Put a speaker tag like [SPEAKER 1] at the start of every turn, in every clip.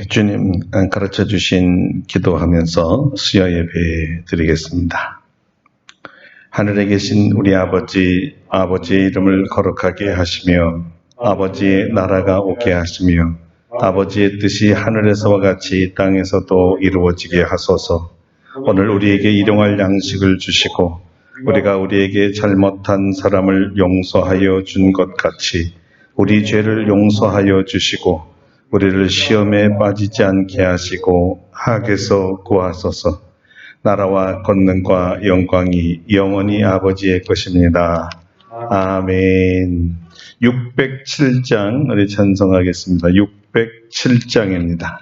[SPEAKER 1] 주님 가르쳐 주신 기도하면서 수요 예배 드리겠습니다. 하늘에 계신 우리 아버지, 아버지의 이름을 거룩하게 하시며 아버지의 나라가 오게 하시며 아버지의 뜻이 하늘에서와 같이 땅에서도 이루어지게 하소서. 오늘 우리에게 일용할 양식을 주시고 우리가 우리에게 잘못한 사람을 용서하여 준 것 같이 우리 죄를 용서하여 주시고 우리를 시험에 빠지지 않게 하시고 악에서 구하소서. 나라와 권능과 영광이 영원히 아버지의 것입니다. 아멘. 607장 우리 찬송하겠습니다. 607장입니다.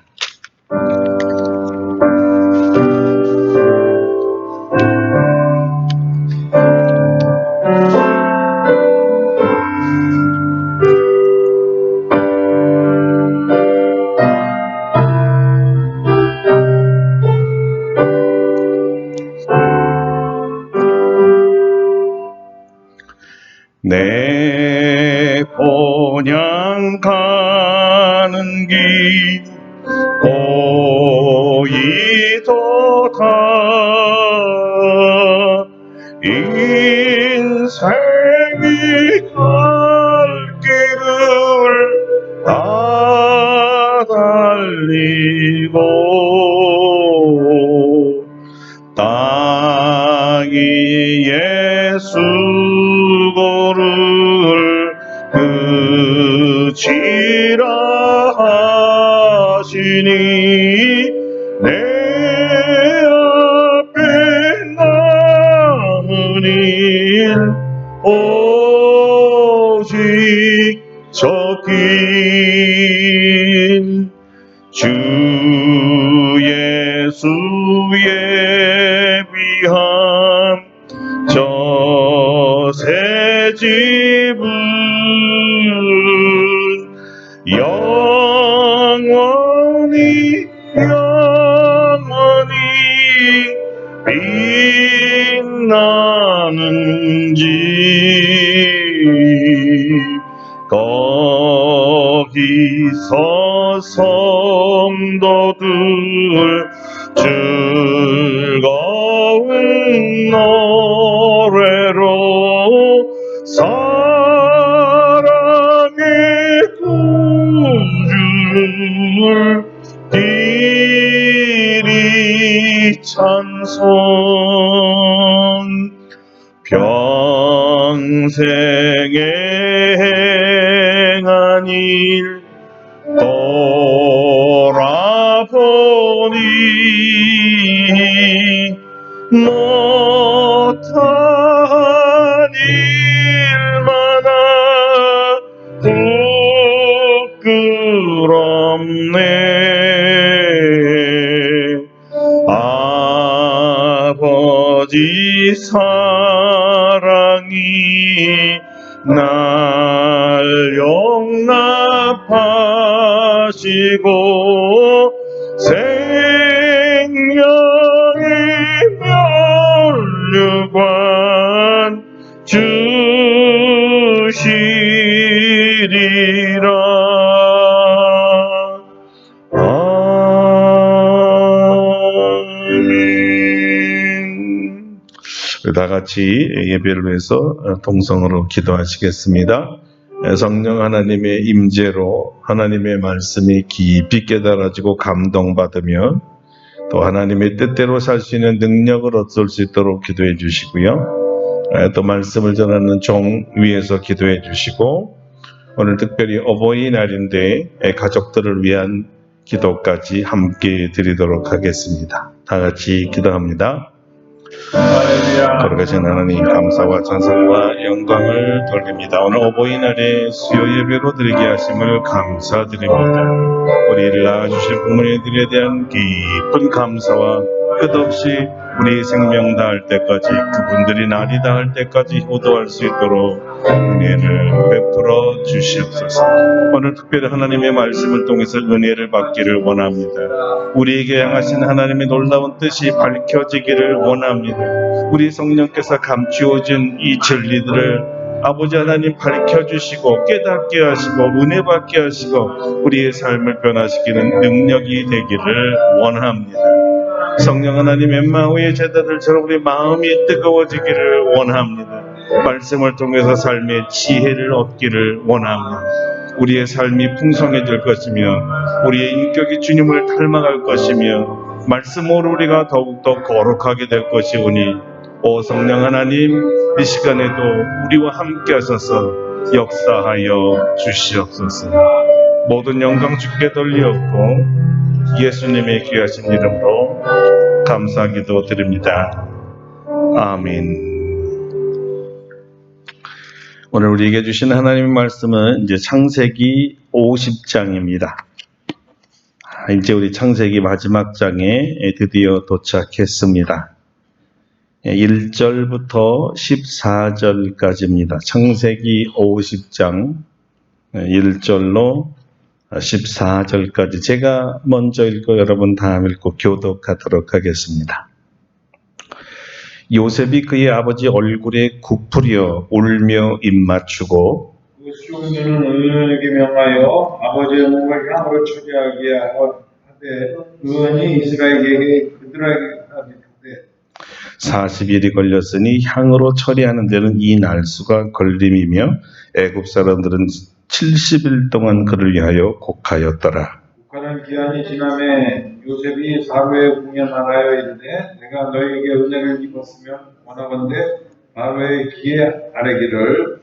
[SPEAKER 1] 내 본향 가는 길 보이도다. 인생이 갈 길을 다 달리고 땅 위에 수고를 그치라 하시니 내 앞에 남은 일 오직 저 길 주 예수의 위한 저 새 집은 영원히 빛나는 집. 거기서 성도들 즐거운 노래로 사랑의 구주를 이리 찬송. 평생에 행한 일 돌아보니 못한 일마다 부끄럽네. 아버지 사랑이 날 용납하시고 생명의 면류관 주시리라. 다 같이 예배를 위해서 동성으로 기도하시겠습니다. 성령 하나님의 임재로 하나님의 말씀이 깊이 깨달아지고 감동받으며 또 하나님의 뜻대로 살 수 있는 능력을 얻을 수 있도록 기도해 주시고요. 또 말씀을 전하는 종 위에서 기도해 주시고 오늘 특별히 어버이날인데 가족들을 위한 기도까지 함께 드리도록 하겠습니다. 다 같이 기도합니다. 거룩하신 하나님, 감사와 찬송과 영광을 돌립니다. 오늘 어버이날에 수요 예배로 드리게 하심을 감사드립니다. 우리를 낳아주신 부모님들에 대한 깊은 감사와 끝없이 우리 생명 다할 때까지, 그분들이 날이 다할 때까지 효도할 수 있도록 은혜를 베풀어 주시옵소서. 오늘 특별히 하나님의 말씀을 통해서 은혜를 받기를 원합니다. 우리에게 향하신 하나님의 놀라운 뜻이 밝혀지기를 원합니다. 우리 성령께서 감추어진 이 진리들을 아버지 하나님 밝혀주시고 깨닫게 하시고 은혜 받게 하시고 우리의 삶을 변화시키는 능력이 되기를 원합니다. 성령 하나님 엠마오의 제자들처럼 우리 마음이 뜨거워지기를 원합니다. 말씀을 통해서 삶의 지혜를 얻기를 원합니다. 우리의 삶이 풍성해질 것이며 우리의 인격이 주님을 닮아갈 것이며 말씀으로 우리가 더욱더 거룩하게 될 것이오니 오 성령 하나님 이 시간에도 우리와 함께 하셔서 역사하여 주시옵소서. 모든 영광 주께 돌리옵고 예수님의 귀하신 이름으로 감사기도 드립니다. 아멘. 오늘 우리에게 주신 하나님의 말씀은 이제 창세기 50장입니다. 이제 우리 창세기 마지막 장에 드디어 도착했습니다. 1절부터 14절까지입니다. 창세기 50장 1절로 14절까지 제가 먼저 읽고 여러분 다음 읽고 교독하도록 하겠습니다. 요셉이 그의 아버지 얼굴에 굽으려 울며 입맞추고
[SPEAKER 2] 그 시온녀는 의원에게 명하여 아버지의 몸을 향으로 처리하게 하되 의원이 이스라엘에게 그들에게 하되
[SPEAKER 1] 40일이 걸렸으니 향으로 처리하는 데는 이 날수가 걸림이며 애굽 사람들은 70일 동안 그를 위하여 곡하였더라.
[SPEAKER 2] 곡하는 기한이 지남에 요셉이 바로에 공연하여 이르되 내가 너희에게 은혜를 입었으면 원하건대 바로의 귀에 아뢰기를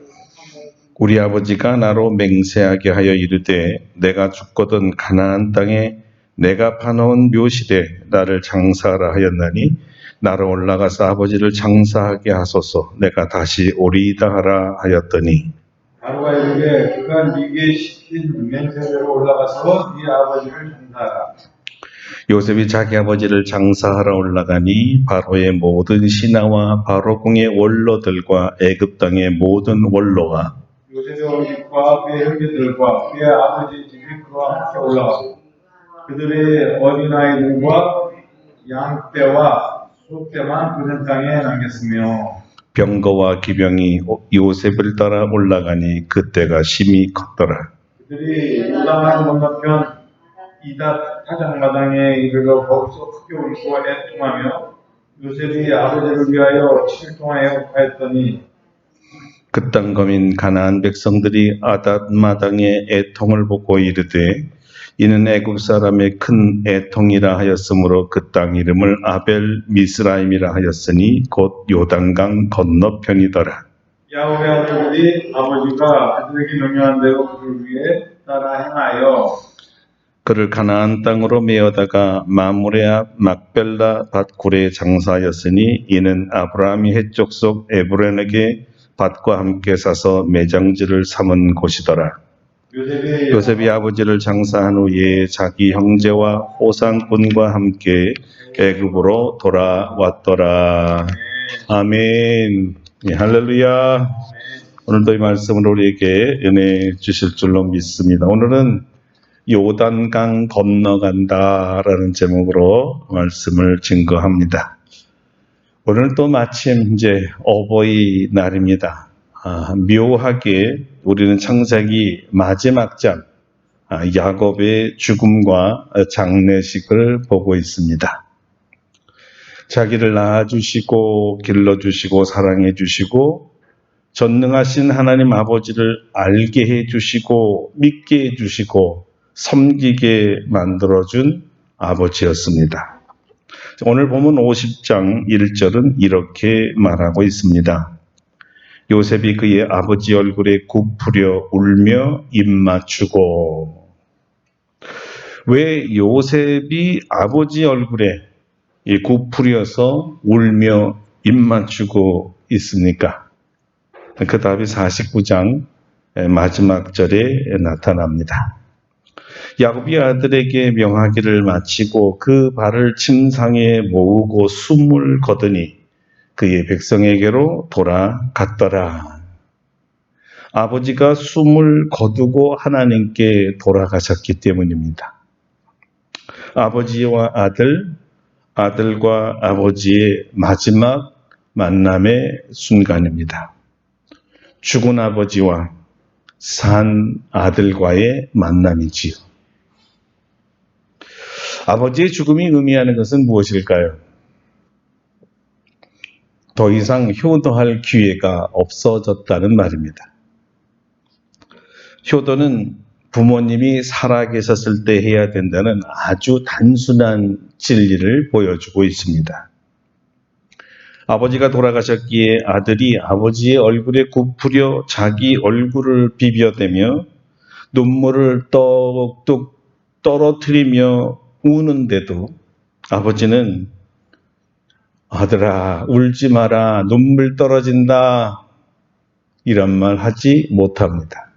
[SPEAKER 1] 우리 아버지가 나로 맹세하게 하여 이르되 내가 죽거든 가나안 땅에 내가 파놓은 묘실에 나를 장사하라 하였나니 나로 올라가서 아버지를 장사하게 하소서. 내가 다시 오리이다 하라 하였더니
[SPEAKER 2] 바로가 이르되 그가 네게 시킨 맹세대로 올라가서 네 아버지를 장사하라.
[SPEAKER 1] 요셉이 자기 아버지를 장사하러 올라가니 바로의 모든 신하와 바로 궁의 원로들과 애굽 땅의 모든 원로와
[SPEAKER 2] 요셉의 어머니과 그의 형제들과 그의 아버지 집이 그와 함께 올라가고 그들의 어린아이들과 양떼와 소떼만 그들 땅에 남겼으며
[SPEAKER 1] 병거와 기병이 요셉을 따라 올라가니 그때가 심히 컸더라.
[SPEAKER 2] 그들이 요단강 건너편 이닷 타작마당에 이르러 거기서 크게 울고 애통하며 요셉이 아버지를 위하여 7일 동안 애곡하였더니
[SPEAKER 1] 그 땅 거민 가나안 백성들이 아닷 마당의 애통을 보고 이르되 이는 애굽 사람의 큰 애통이라 하였으므로 그 땅 이름을 아벨 미스라임이라 하였으니 곧 요단강 건너편이더라.
[SPEAKER 2] 야곱의 아들들이 아버지가 그들에게 명령한 대로 그를 위해 따라 행하여
[SPEAKER 1] 그를 가나안 땅으로 메어다가 마므레 앞 막벨라 밭굴에 장사하였으니 이는 아브라함이 헷족 속 에브론에게 밭과 함께 사서 매장지를 삼은 곳이더라. 요셉이 아버지를 장사한 후에 자기 형제와 호상꾼과 함께 애굽으로 돌아왔더라. 아멘. 예, 할렐루야. 오늘도 이 말씀으로 우리에게 은혜 주실 줄로 믿습니다. 오늘은 요단강 건너간다라는 제목으로 말씀을 증거합니다. 오늘 또 마침 이제 어버이날입니다. 묘하게 우리는 창세기 마지막 장 야곱의 죽음과 장례식을 보고 있습니다. 자기를 낳아주시고 길러주시고 사랑해주시고 전능하신 하나님 아버지를 알게 해주시고 믿게 해주시고 섬기게 만들어준 아버지였습니다. 오늘 보면 50장 1절은 이렇게 말하고 있습니다. 요셉이 그의 아버지 얼굴에 굽으려 울며 입맞추고. 왜 요셉이 아버지 얼굴에 굽으려서 울며 입맞추고 있습니까? 그 답이 49장 마지막 절에 나타납니다. 야곱이 아들에게 명하기를 마치고 그 발을 침상에 모으고 숨을 거두니 그의 백성에게로 돌아갔더라. 아버지가 숨을 거두고 하나님께 돌아가셨기 때문입니다. 아버지와 아들, 아들과 아버지의 마지막 만남의 순간입니다. 죽은 아버지와 산 아들과의 만남이지요. 아버지의 죽음이 의미하는 것은 무엇일까요? 더 이상 효도할 기회가 없어졌다는 말입니다. 효도는 부모님이 살아계셨을 때 해야 된다는 아주 단순한 진리를 보여주고 있습니다. 아버지가 돌아가셨기에 아들이 아버지의 얼굴에 굽으려 자기 얼굴을 비벼대며 눈물을 떡뚝 떨어뜨리며 우는데도 아버지는 아들아 울지 마라 눈물 떨어진다 이런 말 하지 못합니다.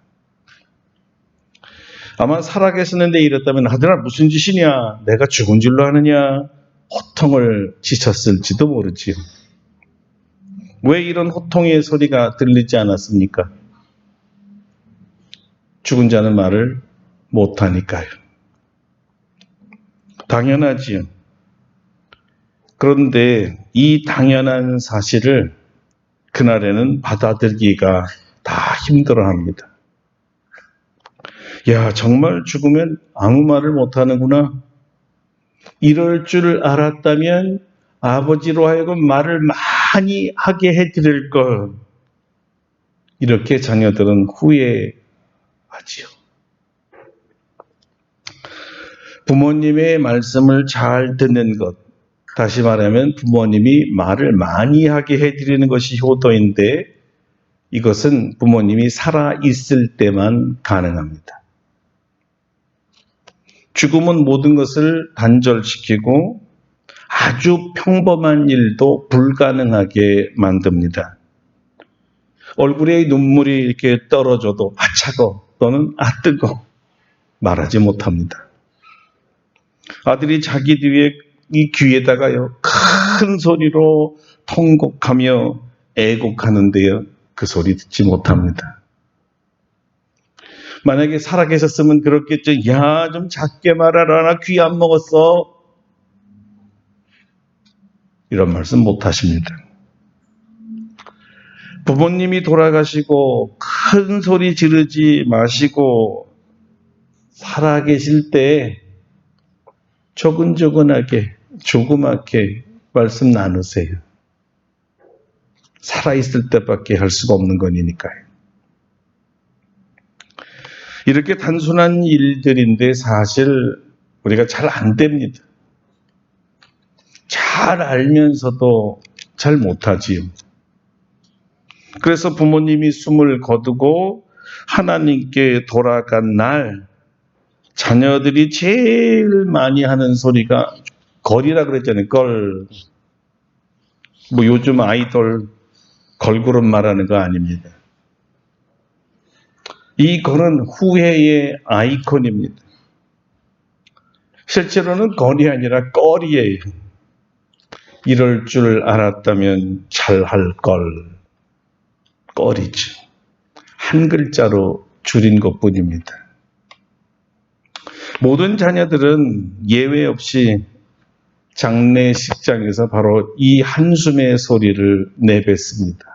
[SPEAKER 1] 아마 살아계셨는데 이랬다면 아들아 무슨 짓이냐 내가 죽은 줄로 아느냐 호통을 치셨을지도 모르지요. 왜 이런 호통의 소리가 들리지 않았습니까? 죽은 자는 말을 못하니까요. 당연하지요. 그런데 이 당연한 사실을 그날에는 받아들이기가 다 힘들어합니다. 야, 정말 죽으면 아무 말을 못하는구나. 이럴 줄 알았다면 아버지로 하여금 말을 많이 하게 해드릴 걸. 이렇게 자녀들은 후회하지요. 부모님의 말씀을 잘 듣는 것, 다시 말하면 부모님이 말을 많이 하게 해드리는 것이 효도인데 이것은 부모님이 살아있을 때만 가능합니다. 죽음은 모든 것을 단절시키고 아주 평범한 일도 불가능하게 만듭니다. 얼굴에 눈물이 이렇게 떨어져도 아 차가워 또는 아 뜨거워 말하지 못합니다. 아들이 자기 뒤에 이 귀에다가요 큰 소리로 통곡하며 애곡하는데요 그 소리 듣지 못합니다. 만약에 살아계셨으면 그렇겠죠. 야, 좀 작게 말하라. 나 귀 안 먹었어. 이런 말씀 못 하십니다. 부모님이 돌아가시고 큰 소리 지르지 마시고 살아계실 때 조근조근하게 조그맣게 말씀 나누세요. 살아있을 때밖에 할 수가 없는 거니까요. 이렇게 단순한 일들인데 사실 우리가 잘 안 됩니다. 잘 알면서도 잘 못하지요. 그래서 부모님이 숨을 거두고 하나님께 돌아간 날 자녀들이 제일 많이 하는 소리가 걸이라 그랬잖아요. 걸. 뭐 요즘 아이돌 걸그룹 말하는 거 아닙니다. 이 걸은 후회의 아이콘입니다. 실제로는 걸이 아니라 껄이에요. 이럴 줄 알았다면 잘할 걸. 껄이죠. 한 글자로 줄인 것뿐입니다. 모든 자녀들은 예외 없이 장례식장에서 바로 이 한숨의 소리를 내뱉습니다.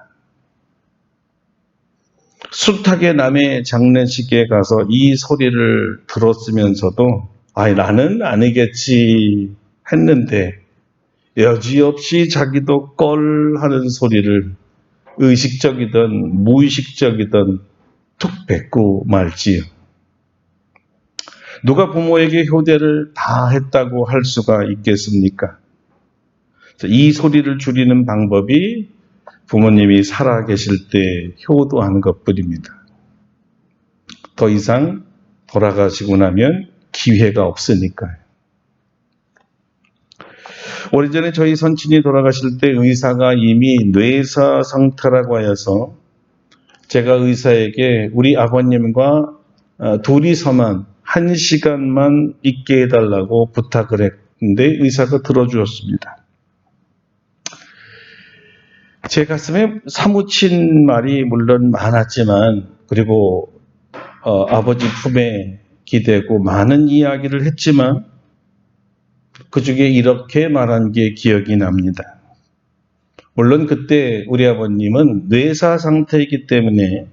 [SPEAKER 1] 숱하게 남의 장례식에 가서 이 소리를 들었으면서도 나는 아니겠지 했는데 여지없이 자기도 껄 하는 소리를 의식적이든 무의식적이든 툭 뱉고 말지요. 누가 부모에게 효대를 다 했다고 할 수가 있겠습니까? 이 소리를 줄이는 방법이 부모님이 살아계실 때 효도하는 것뿐입니다. 더 이상 돌아가시고 나면 기회가 없으니까요. 오래전에 저희 선친이 돌아가실 때 의사가 이미 뇌사 상태라고 하여서 제가 의사에게 우리 아버님과 둘이서만 1시간만 있게 해달라고 부탁을 했는데 의사가 들어주었습니다. 제 가슴에 사무친 말이 물론 많았지만 그리고 아버지 품에 기대고 많은 이야기를 했지만 그 중에 이렇게 말한 게 기억이 납니다. 물론 그때 우리 아버님은 뇌사 상태이기 때문에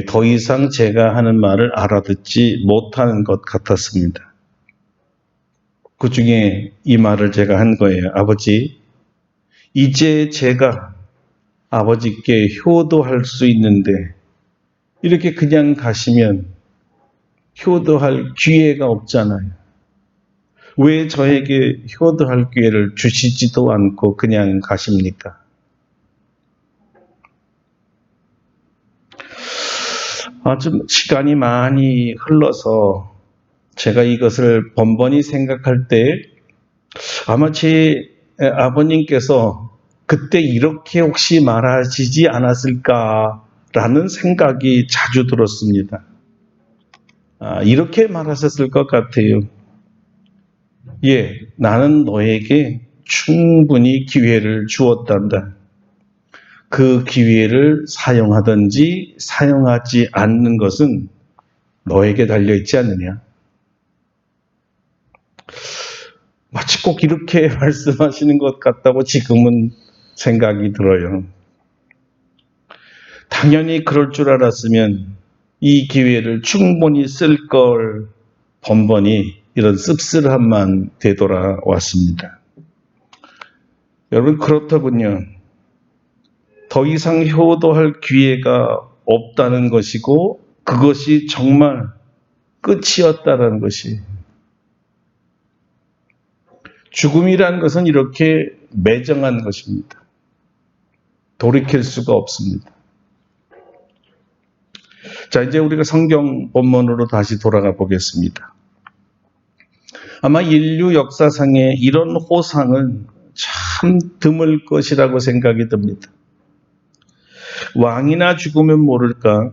[SPEAKER 1] 더 이상 제가 하는 말을 알아듣지 못하는 것 같았습니다. 그 중에 이 말을 제가 한 거예요. 아버지, 이제 제가 아버지께 효도할 수 있는데 이렇게 그냥 가시면 효도할 기회가 없잖아요. 왜 저에게 효도할 기회를 주시지도 않고 그냥 가십니까? 좀 시간이 많이 흘러서 제가 이것을 번번이 생각할 때 아마 제 아버님께서 그때 이렇게 혹시 말하시지 않았을까라는 생각이 자주 들었습니다. 이렇게 말하셨을 것 같아요. 예, 나는 너에게 충분히 기회를 주었단다. 그 기회를 사용하든지 사용하지 않는 것은 너에게 달려있지 않느냐. 마치 꼭 이렇게 말씀하시는 것 같다고 지금은 생각이 들어요. 당연히 그럴 줄 알았으면 이 기회를 충분히 쓸 걸 번번이 이런 씁쓸함만 되돌아왔습니다. 여러분 그렇더군요. 더 이상 효도할 기회가 없다는 것이고 그것이 정말 끝이었다는 것이. 죽음이란 것은 이렇게 매정한 것입니다. 돌이킬 수가 없습니다. 자, 이제 우리가 성경 본문으로 다시 돌아가 보겠습니다. 아마 인류 역사상에 이런 호상은 참 드물 것이라고 생각이 듭니다. 왕이나 죽으면 모를까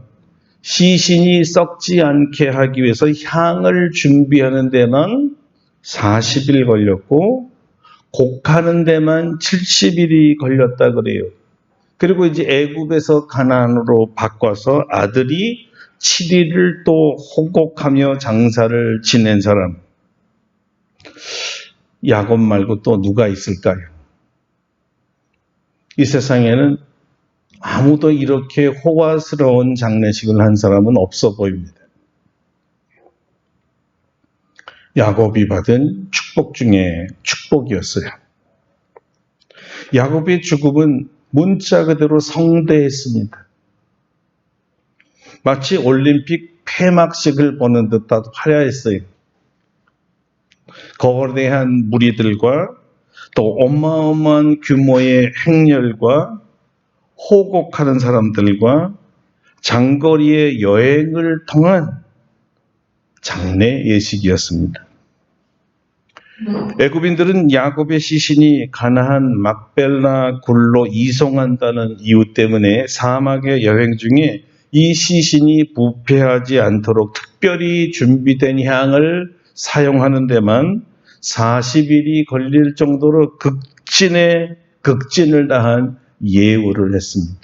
[SPEAKER 1] 시신이 썩지 않게 하기 위해서 향을 준비하는 데만 40일 걸렸고 곡하는 데만 70일이 걸렸다 그래요. 그리고 이제 애굽에서 가나안으로 바꿔서 아들이 7일을 또 호곡하며 장사를 지낸 사람. 야곱 말고 또 누가 있을까요? 이 세상에는 아무도 이렇게 호화스러운 장례식을 한 사람은 없어 보입니다. 야곱이 받은 축복 중에 축복이었어요. 야곱의 죽음은 문자 그대로 성대했습니다. 마치 올림픽 폐막식을 보는 듯한 화려했어요. 거대한 무리들과 또 어마어마한 규모의 행렬과 호곡하는 사람들과 장거리의 여행을 통한 장례 예식이었습니다. 애굽인들은 야곱의 시신이 가나안 막벨라 굴로 이송한다는 이유 때문에 사막의 여행 중에 이 시신이 부패하지 않도록 특별히 준비된 향을 사용하는 데만 40일이 걸릴 정도로 극진을 다한 예우를 했습니다.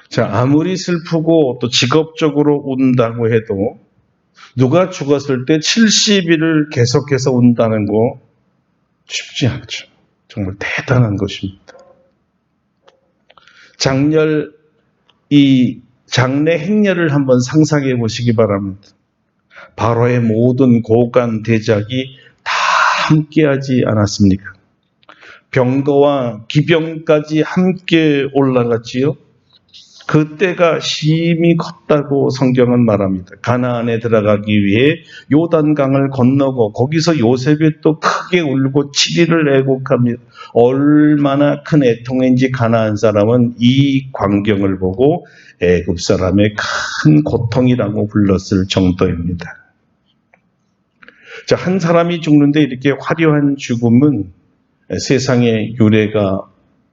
[SPEAKER 1] 자, 아무리 슬프고 또 직업적으로 운다고 해도 누가 죽었을 때 70일을 계속해서 운다는 거 쉽지 않죠. 정말 대단한 것입니다. 이 장례 행렬을 한번 상상해 보시기 바랍니다. 바로의 모든 고관 대작이 다 함께하지 않았습니까? 병거와 기병까지 함께 올라갔지요. 그때가 심히 컸다고 성경은 말합니다. 가나안에 들어가기 위해 요단강을 건너고 거기서 요셉이 또 크게 울고 7일을 애곡합니다. 얼마나 큰 애통인지 가나안 사람은 이 광경을 보고 애굽 사람의 큰 고통이라고 불렀을 정도입니다. 자, 한 사람이 죽는데 이렇게 화려한 죽음은 세상에 유례가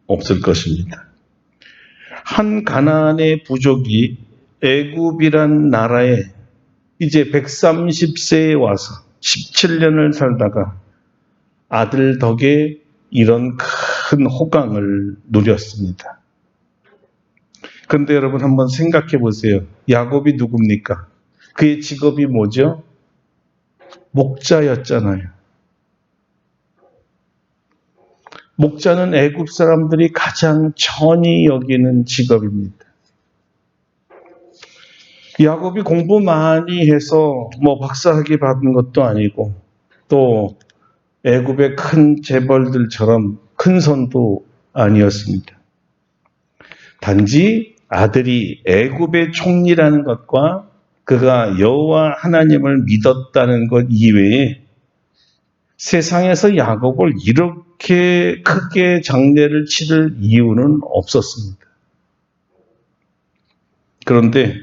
[SPEAKER 1] 없을 것입니다. 한 가나안의 부족이 애굽이란 나라에 이제 130세에 와서 17년을 살다가 아들 덕에 이런 큰 호강을 누렸습니다. 그런데 여러분 한번 생각해 보세요. 야곱이 누굽니까? 그의 직업이 뭐죠? 목자였잖아요. 목자는 애굽 사람들이 가장 천히 여기는 직업입니다. 야곱이 공부 많이 해서 박사학위 받은 것도 아니고 또 애굽의 큰 재벌들처럼 큰 손도 아니었습니다. 단지 아들이 애굽의 총리라는 것과 그가 여호와 하나님을 믿었다는 것 이외에 세상에서 야곱을 이렇게 크게 장례를 치를 이유는 없었습니다. 그런데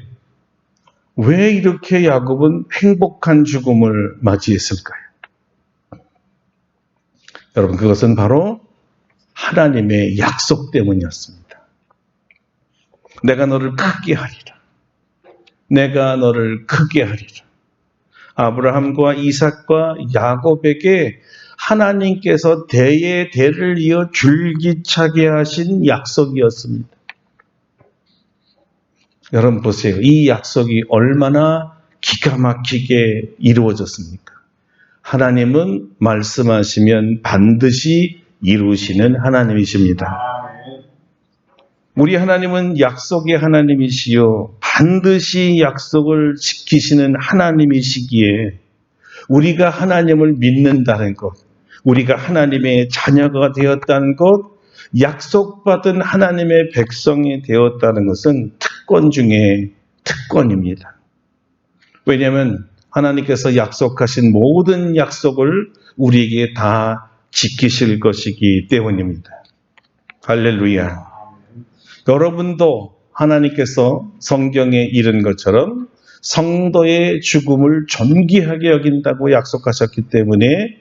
[SPEAKER 1] 왜 이렇게 야곱은 행복한 죽음을 맞이했을까요? 여러분, 그것은 바로 하나님의 약속 때문이었습니다. 내가 너를 크게 하리라. 내가 너를 크게 하리라. 아브라함과 이삭과 야곱에게 하나님께서 대의 대를 이어 줄기차게 하신 약속이었습니다. 여러분 보세요. 이 약속이 얼마나 기가 막히게 이루어졌습니까? 하나님은 말씀하시면 반드시 이루시는 하나님이십니다. 우리 하나님은 약속의 하나님이시요 반드시 약속을 지키시는 하나님이시기에 우리가 하나님을 믿는다는 것, 우리가 하나님의 자녀가 되었다는 것, 약속받은 하나님의 백성이 되었다는 것은 특권 중에 특권입니다. 왜냐하면 하나님께서 약속하신 모든 약속을 우리에게 다 지키실 것이기 때문입니다. 할렐루야. 여러분도 하나님께서 성경에 이른 것처럼 성도의 죽음을 존귀하게 여긴다고 약속하셨기 때문에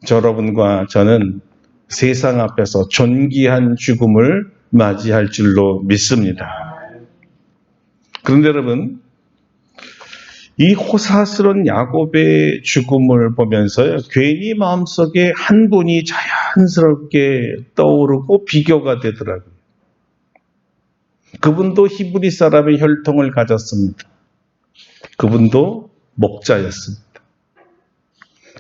[SPEAKER 1] 여러분과 저는 세상 앞에서 존귀한 죽음을 맞이할 줄로 믿습니다. 그런데 여러분, 이 호사스러운 야곱의 죽음을 보면서요, 괜히 마음속에 한 분이 자연스럽게 떠오르고 비교가 되더라고요. 그분도 히브리 사람의 혈통을 가졌습니다. 그분도 목자였습니다.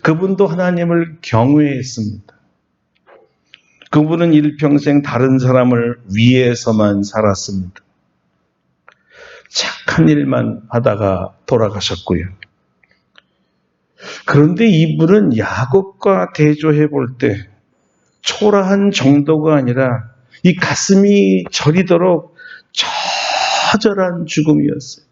[SPEAKER 1] 그분도 하나님을 경외했습니다. 그분은 일평생 다른 사람을 위해서만 살았습니다. 착한 일만 하다가 돌아가셨고요. 그런데 이분은 야곱과 대조해 볼 때 초라한 정도가 아니라 이 가슴이 저리도록 처절한 죽음이었어요.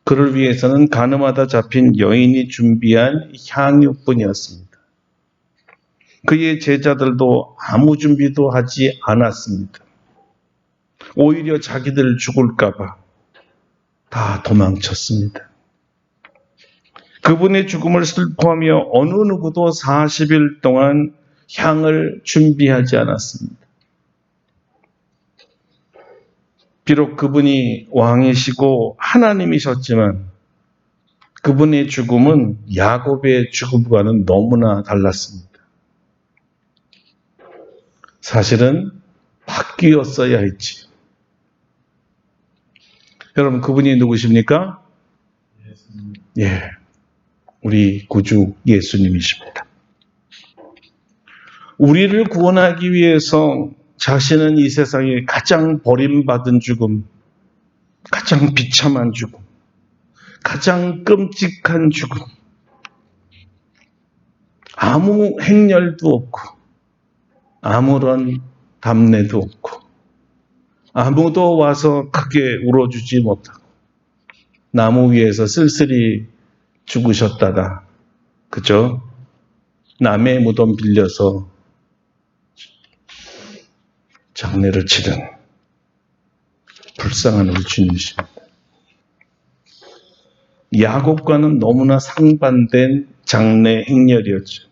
[SPEAKER 1] 그를 위해서는 가늠하다 잡힌 여인이 준비한 향유뿐이었습니다. 그의 제자들도 아무 준비도 하지 않았습니다. 오히려 자기들 죽을까봐 다 도망쳤습니다. 그분의 죽음을 슬퍼하며 어느 누구도 40일 동안 향을 준비하지 않았습니다. 비록 그분이 왕이시고 하나님이셨지만 그분의 죽음은 야곱의 죽음과는 너무나 달랐습니다. 사실은 바뀌었어야 했지. 여러분, 그분이 누구십니까? 예, 우리 구주 예수님이십니다. 우리를 구원하기 위해서 자신은 이 세상에 가장 버림받은 죽음, 가장 비참한 죽음, 가장 끔찍한 죽음, 아무 행렬도 없고 아무런 답례도 없고 아무도 와서 크게 울어주지 못하고 나무 위에서 쓸쓸히 죽으셨다가, 그죠? 남의 무덤 빌려서 장례를 치른 불쌍한 우리 주님이십니다. 야곱과는 너무나 상반된 장례 행렬이었죠.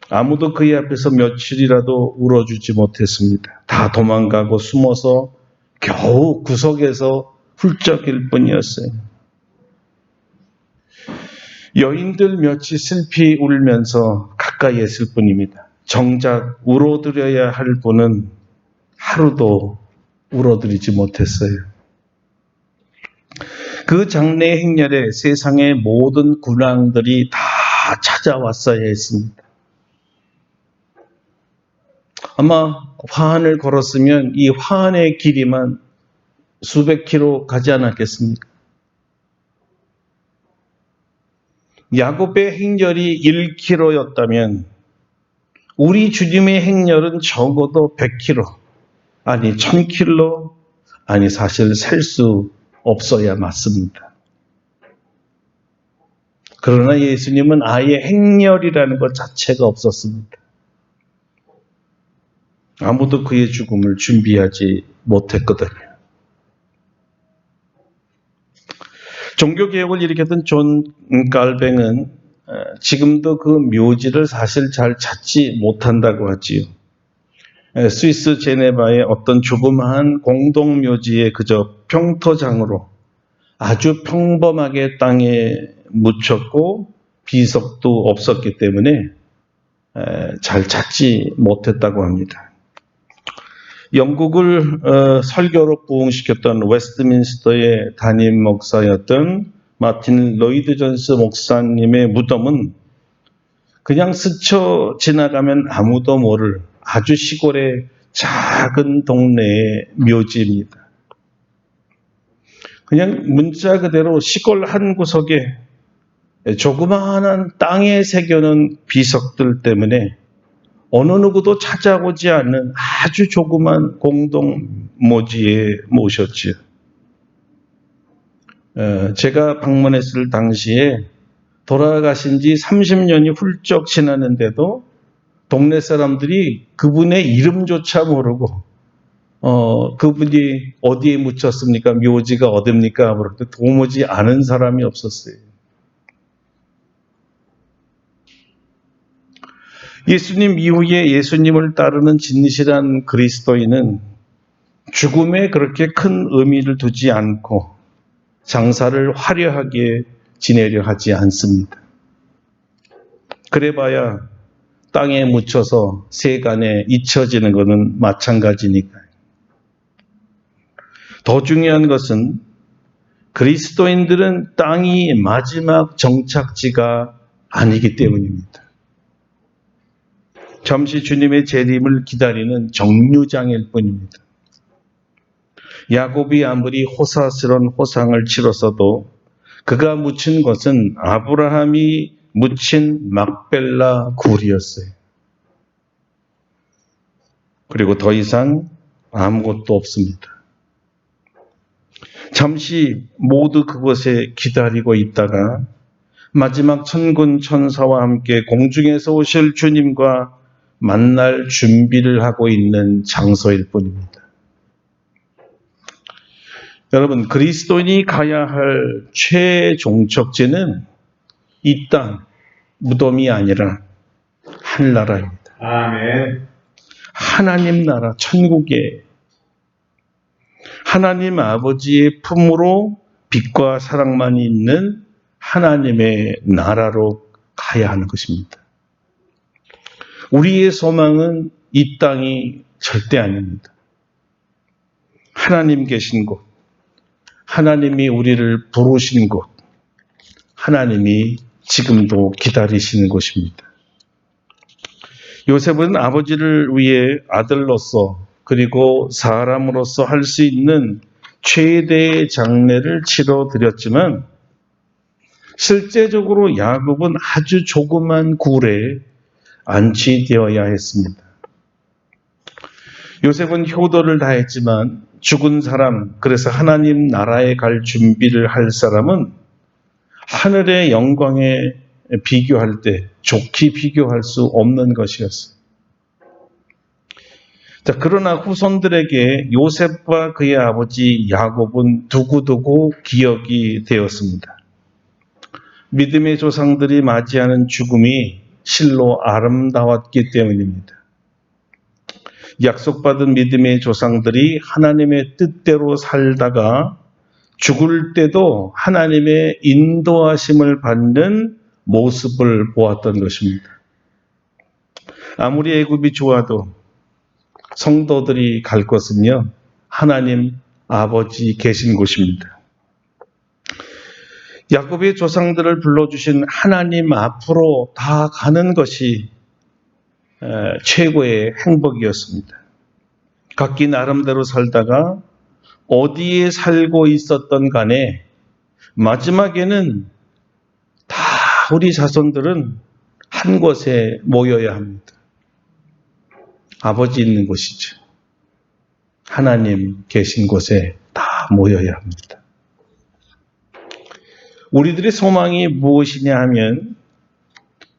[SPEAKER 1] 아무도 그의 앞에서 며칠이라도 울어주지 못했습니다. 다 도망가고 숨어서 겨우 구석에서 훌쩍일 뿐이었어요. 여인들 몇이 슬피 울면서 가까이 했을 뿐입니다. 정작 울어드려야 할 분은 하루도 울어드리지 못했어요. 그 장례 행렬에 세상의 모든 군왕들이 다 찾아왔어야 했습니다. 아마 화환을 걸었으면 이 화환의 길이만 수백 킬로 가지 않았겠습니까? 야곱의 행렬이 1km였다면 우리 주님의 행렬은 적어도 100km, 아니 1000km, 아니 사실 셀 수 없어야 맞습니다. 그러나 예수님은 아예 행렬이라는 것 자체가 없었습니다. 아무도 그의 죽음을 준비하지 못했거든요. 종교개혁을 일으켰던 존 깔뱅은 지금도 그 묘지를 사실 잘 찾지 못한다고 하지요. 스위스 제네바의 어떤 조그마한 공동묘지에 그저 평토장으로 아주 평범하게 땅에 묻혔고 비석도 없었기 때문에 잘 찾지 못했다고 합니다. 영국을 설교로 부흥시켰던 웨스트민스터의 담임 목사였던 마틴 로이드 존스 목사님의 무덤은 그냥 스쳐 지나가면 아무도 모를 아주 시골의 작은 동네의 묘지입니다. 그냥 문자 그대로 시골 한 구석에 조그마한 땅에 새겨놓은 비석들 때문에 어느 누구도 찾아오지 않는 아주 조그만 공동묘지에 모셨지요. 제가 방문했을 당시에 돌아가신 지 30년이 훌쩍 지났는데도 동네 사람들이 그분의 이름조차 모르고 그분이 어디에 묻혔습니까? 묘지가 어딥니까? 그럴 도무지 아는 사람이 없었어요. 예수님 이후에 예수님을 따르는 진실한 그리스도인은 죽음에 그렇게 큰 의미를 두지 않고 장사를 화려하게 지내려 하지 않습니다. 그래봐야 땅에 묻혀서 세간에 잊혀지는 것은 마찬가지니까요. 더 중요한 것은 그리스도인들은 땅이 마지막 정착지가 아니기 때문입니다. 잠시 주님의 재림을 기다리는 정류장일 뿐입니다. 야곱이 아무리 호사스러운 호상을 치렀어도 그가 묻힌 것은 아브라함이 묻힌 막벨라 굴이었어요. 그리고 더 이상 아무것도 없습니다. 잠시 모두 그곳에 기다리고 있다가 마지막 천군 천사와 함께 공중에서 오실 주님과 만날 준비를 하고 있는 장소일 뿐입니다. 여러분, 그리스도인이 가야 할 최종적지는 이 땅, 무덤이 아니라 하늘나라입니다.
[SPEAKER 2] 아멘.
[SPEAKER 1] 하나님 나라, 천국에 하나님 아버지의 품으로 빛과 사랑만이 있는 하나님의 나라로 가야 하는 것입니다. 우리의 소망은 이 땅이 절대 아닙니다. 하나님 계신 곳, 하나님이 우리를 부르신 곳, 하나님이 지금도 기다리시는 곳입니다. 요셉은 아버지를 위해 아들로서 그리고 사람으로서 할 수 있는 최대의 장례를 치러드렸지만 실제적으로 야곱은 아주 조그만 굴에 안치되어야 했습니다. 요셉은 효도를 다했지만 죽은 사람, 그래서 하나님 나라에 갈 준비를 할 사람은 하늘의 영광에 비교할 때 좋게 비교할 수 없는 것이었어요. 자, 그러나 후손들에게 요셉과 그의 아버지 야곱은 두고두고 기억이 되었습니다. 믿음의 조상들이 맞이하는 죽음이 실로 아름다웠기 때문입니다. 약속받은 믿음의 조상들이 하나님의 뜻대로 살다가 죽을 때도 하나님의 인도하심을 받는 모습을 보았던 것입니다. 아무리 애굽이 좋아도 성도들이 갈 곳은요, 하나님 아버지 계신 곳입니다. 야곱의 조상들을 불러주신 하나님 앞으로 다 가는 것이 최고의 행복이었습니다. 각기 나름대로 살다가 어디에 살고 있었던 간에 마지막에는 다 우리 자손들은 한 곳에 모여야 합니다. 아버지 있는 곳이죠. 하나님 계신 곳에 다 모여야 합니다. 우리들의 소망이 무엇이냐 하면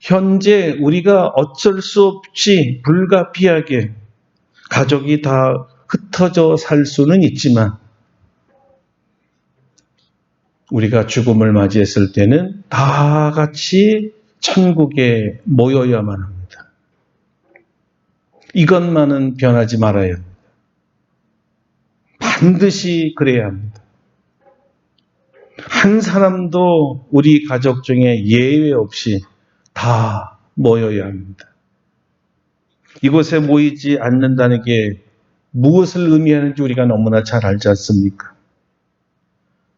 [SPEAKER 1] 현재 우리가 어쩔 수 없이 불가피하게 가족이 다 흩어져 살 수는 있지만 우리가 죽음을 맞이했을 때는 다 같이 천국에 모여야만 합니다. 이것만은 변하지 말아야 합니다. 반드시 그래야 합니다. 한 사람도 우리 가족 중에 예외 없이 다 모여야 합니다. 이곳에 모이지 않는다는 게 무엇을 의미하는지 우리가 너무나 잘 알지 않습니까?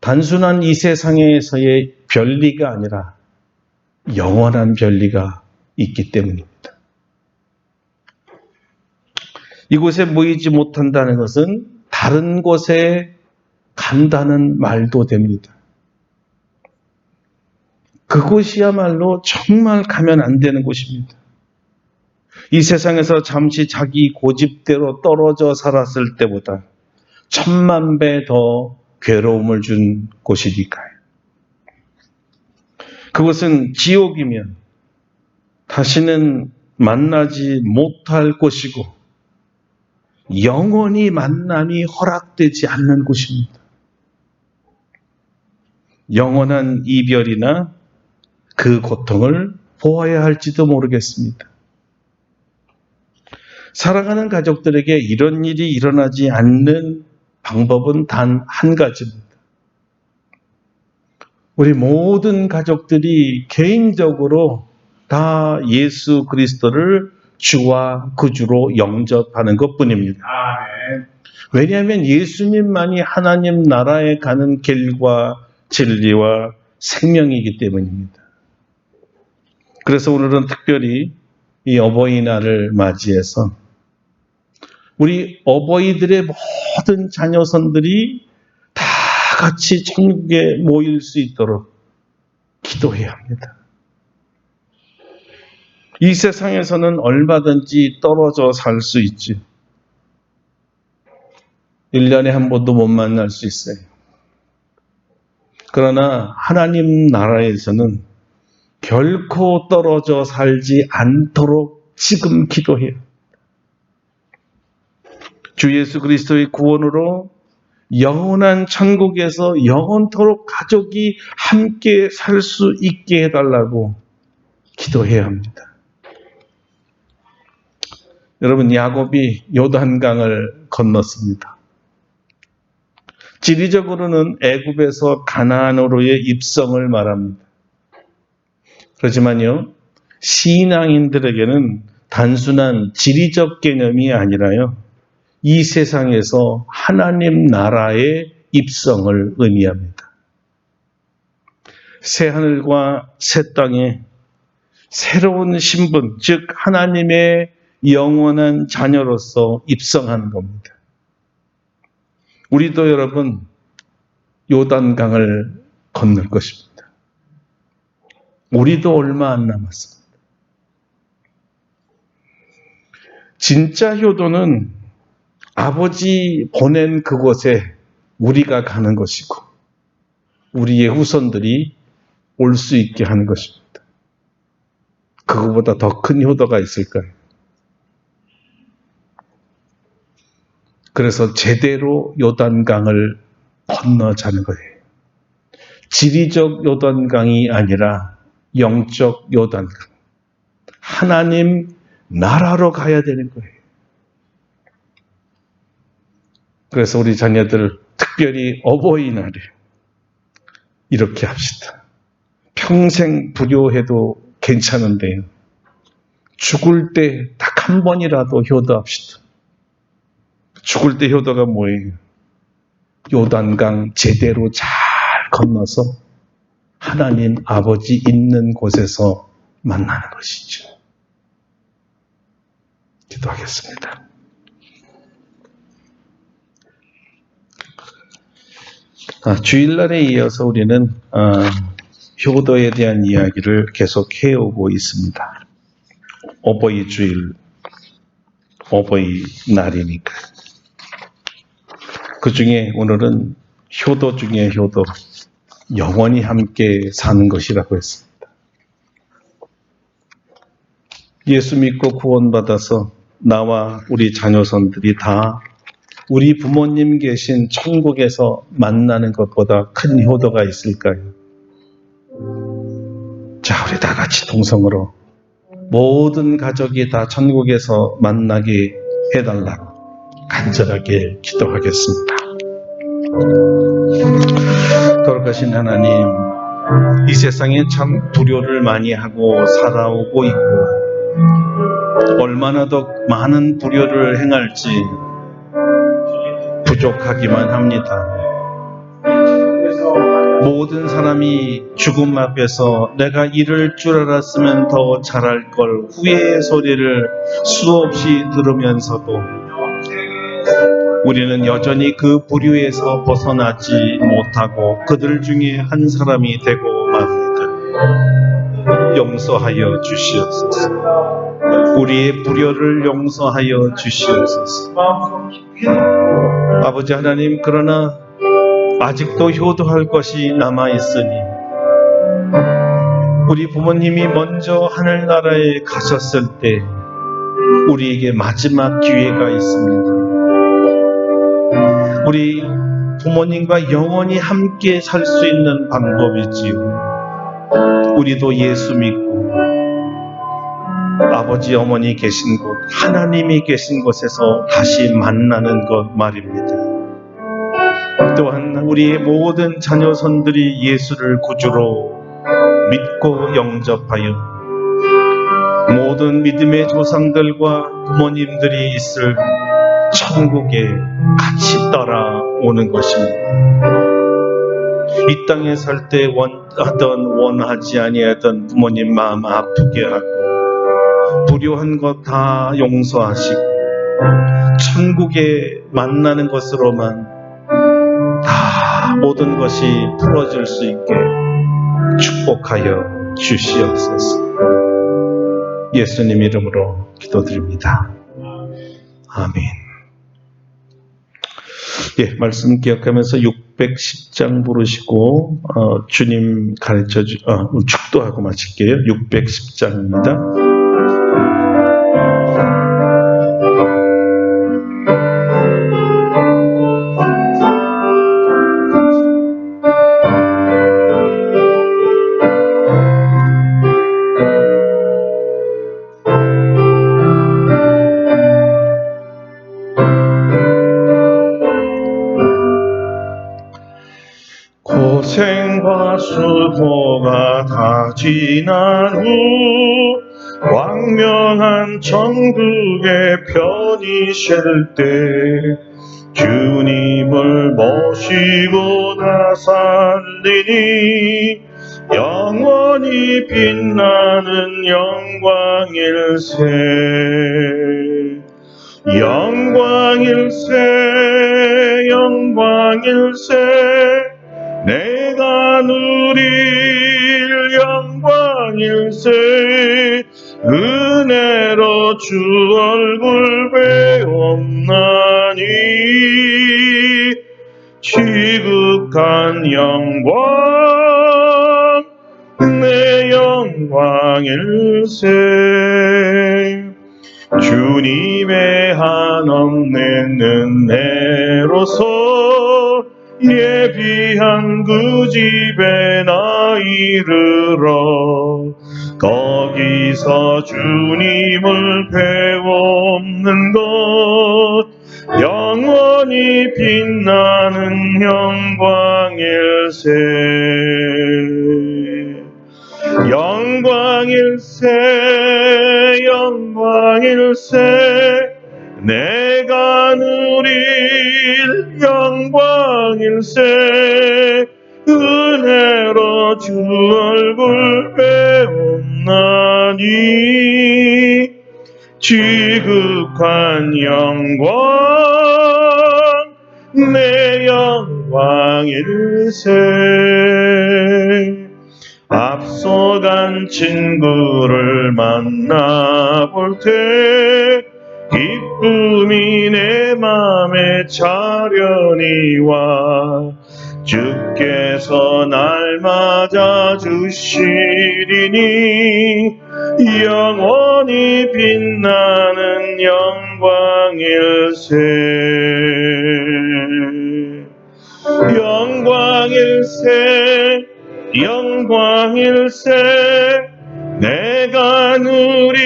[SPEAKER 1] 단순한 이 세상에서의 별리가 아니라 영원한 별리가 있기 때문입니다. 이곳에 모이지 못한다는 것은 다른 곳에 간다는 말도 됩니다. 그곳이야말로 정말 가면 안 되는 곳입니다. 이 세상에서 잠시 자기 고집대로 떨어져 살았을 때보다 1000만 배 더 괴로움을 준 곳이니까요. 그것은 지옥이면 다시는 만나지 못할 곳이고 영원히 만남이 허락되지 않는 곳입니다. 영원한 이별이나 그 고통을 보아야 할지도 모르겠습니다. 사랑하는 가족들에게 이런 일이 일어나지 않는 방법은 단 한 가지입니다. 우리 모든 가족들이 개인적으로 다 예수 그리스도를 주와 구주로 영접하는 것뿐입니다.
[SPEAKER 2] 아멘.
[SPEAKER 1] 왜냐하면 예수님만이 하나님 나라에 가는 길과 진리와 생명이기 때문입니다. 그래서 오늘은 특별히 이 어버이날을 맞이해서 우리 어버이들의 모든 자녀선들이 다 같이 천국에 모일 수 있도록 기도해야 합니다. 이 세상에서는 얼마든지 떨어져 살 수 있지. 1년에 한 번도 못 만날 수 있어요. 그러나 하나님 나라에서는 결코 떨어져 살지 않도록 지금 기도해요. 주 예수 그리스도의 구원으로 영원한 천국에서 영원토록 가족이 함께 살 수 있게 해달라고 기도해야 합니다. 여러분, 야곱이 요단강을 건넜습니다. 지리적으로는 애굽에서 가나안으로의 입성을 말합니다. 그렇지만요, 신앙인들에게는 단순한 지리적 개념이 아니라요, 이 세상에서 하나님 나라의 입성을 의미합니다. 새 하늘과 새 땅에 새로운 신분, 즉 하나님의 영원한 자녀로서 입성하는 겁니다. 우리도 여러분 요단강을 건널 것입니다. 우리도 얼마 안 남았습니다. 진짜 효도는 아버지 보낸 그곳에 우리가 가는 것이고 우리의 후손들이 올 수 있게 하는 것입니다. 그거보다 더 큰 효도가 있을까요? 그래서 제대로 요단강을 건너자는 거예요. 지리적 요단강이 아니라 영적 요단강. 하나님 나라로 가야 되는 거예요. 그래서 우리 자녀들 특별히 어버이날에 이렇게 합시다. 평생 불효해도 괜찮은데요. 죽을 때 딱 한 번이라도 효도합시다. 죽을 때 효도가 뭐예요? 요단강 제대로 잘 건너서 하나님 아버지 있는 곳에서 만나는 것이죠. 기도하겠습니다. 주일날에 이어서 우리는 효도에 대한 이야기를 계속 해오고 있습니다. 어버이 주일, 어버이 날이니까. 그 중에 오늘은 효도 중에 효도, 영원히 함께 사는 것이라고 했습니다. 예수 믿고 구원받아서 나와 우리 자녀선들이 다 우리 부모님 계신 천국에서 만나는 것보다 큰 효도가 있을까요? 자, 우리 다 같이 동성으로 모든 가족이 다 천국에서 만나게 해달라고 간절하게 기도하겠습니다. 돌아가신 하나님, 이 세상에 참 불효를 많이 하고 살아오고 있고 얼마나 더 많은 불효를 행할지 부족하기만 합니다. 모든 사람이 죽음 앞에서 내가 이럴 줄 알았으면 더 잘할 걸 후회의 소리를 수없이 들으면서도 우리는 여전히 그 불효에서 벗어나지 못하고 그들 중에 한 사람이 되고 맙니다. 용서하여 주시옵소서. 우리의 불효를 용서하여 주시옵소서. 아버지 하나님, 그러나 아직도 효도할 것이 남아있으니 우리 부모님이 먼저 하늘나라에 가셨을 때 우리에게 마지막 기회가 있습니다. 우리 부모님과 영원히 함께 살 수 있는 방법이지요. 우리도 예수 믿고 아버지 어머니 계신 곳, 하나님이 계신 곳에서 다시 만나는 것 말입니다. 또한 우리의 모든 자녀선들이 예수를 구주로 믿고 영접하여 모든 믿음의 조상들과 부모님들이 있을 천국에 같이 따라오는 것입니다. 이 땅에 살 때 원하지 아니하던 부모님 마음 아프게 하고 불효한 것 다 용서하시고 천국에 만나는 것으로만 다 모든 것이 풀어질 수 있게 축복하여 주시옵소서. 예수님 이름으로 기도드립니다. 아멘. 예, 말씀 기억하면서 610장 부르시고 주님 가르쳐 축도하고 마칠게요. 610장입니다. 고생과 수고가 다 지난 후 광명한 천국에 편히 쉴 때 주님을 모시고 다 살리니 영원히 빛나는 영광일세. 영광일세. 영광일세. 내가 누릴 영광일세. 은혜로 주 얼굴 배옵나니 지극한 영광 내 영광일세. 주님의 한없는 은혜로서 예비한 그 집에 나 이르러 거기서 주님을 배웁는 것 영원히 빛나는 영광일세. 영광일세. 영광일세. 내가 누릴 영광일세. 은혜로 주 얼굴 배옵나니 지극한 영광 내 영광일세. 앞서간 친구를 만나볼 때 기쁨이 내 맘에 차련히 와 주께서 날 맞아 주시리니 영원히 빛나는 영광일세. 영광일세 영광일세 내가 누릴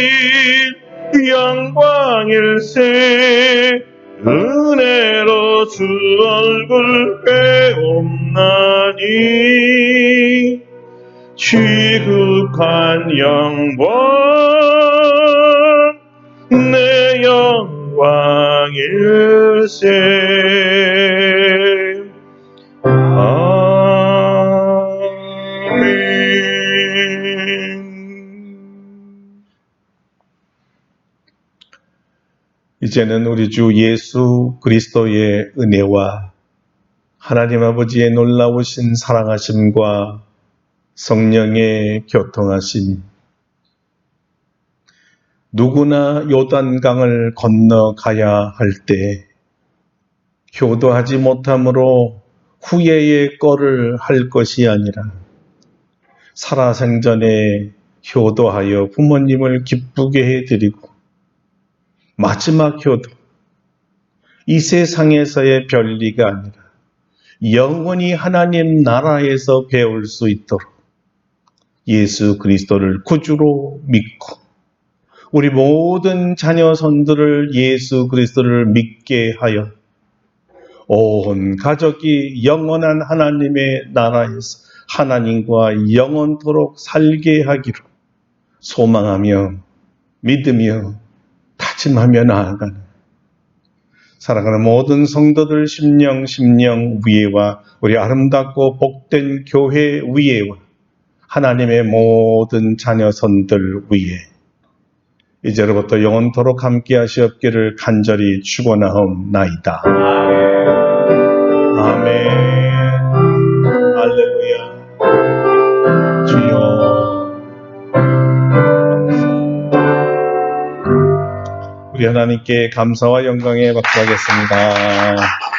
[SPEAKER 1] 영광일세. 은혜로 주 얼굴 배옵나니 지극한 영광 내 영광일세. 아멘. 이제는 우리 주 예수 그리스도의 은혜와 하나님 아버지의 놀라우신 사랑하심과 성령의 교통하심이 누구나 요단강을 건너가야 할 때 효도하지 못함으로 후회의 꼴을 할 것이 아니라 살아생전에 효도하여 부모님을 기쁘게 해드리고 마지막 효도, 이 세상에서의 별리가 아니라 영원히 하나님 나라에서 배울 수 있도록 예수 그리스도를 구주로 믿고 우리 모든 자녀손들을 예수 그리스도를 믿게 하여 온 가족이 영원한 하나님의 나라에서 하나님과 영원토록 살게 하기로 소망하며 믿으며 다짐하며 나아가는 사랑하는 모든 성도들 심령 위에와 우리 아름답고 복된 교회 위에와 하나님의 모든 자녀손들 위에 이제로부터 영원토록 함께 하시옵기를 간절히 축원하옵나이다. 아멘. 할렐루야. 주여 우리 하나님께 감사와 영광에 박수하겠습니다.